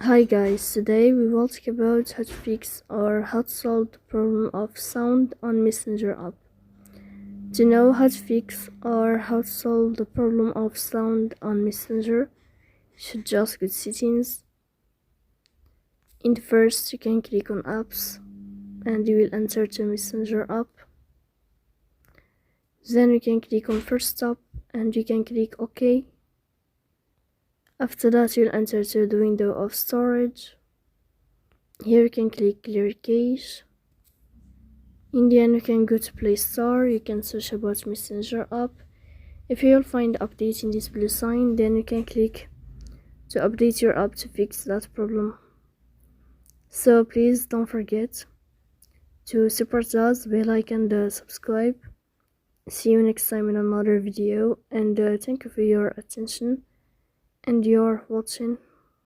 Hi guys, today we will talk about how to fix or how to solve the problem of sound on Messenger app. To know how to fix or how to solve the problem of sound on Messenger, you should just go to settings. In the first, you can click on apps and you will enter the Messenger app. Then you can click on first stop and you can click OK. After that, you'll enter to the window of storage. Here you can click clear cache. In the end, you can go to Play Store, you can search about Messenger app. If you'll find update in this blue sign, then you can click to update your app to fix that problem. So please don't forget to support us, bell icon and subscribe. See you next time in another video, and thank you for your attention and your watching.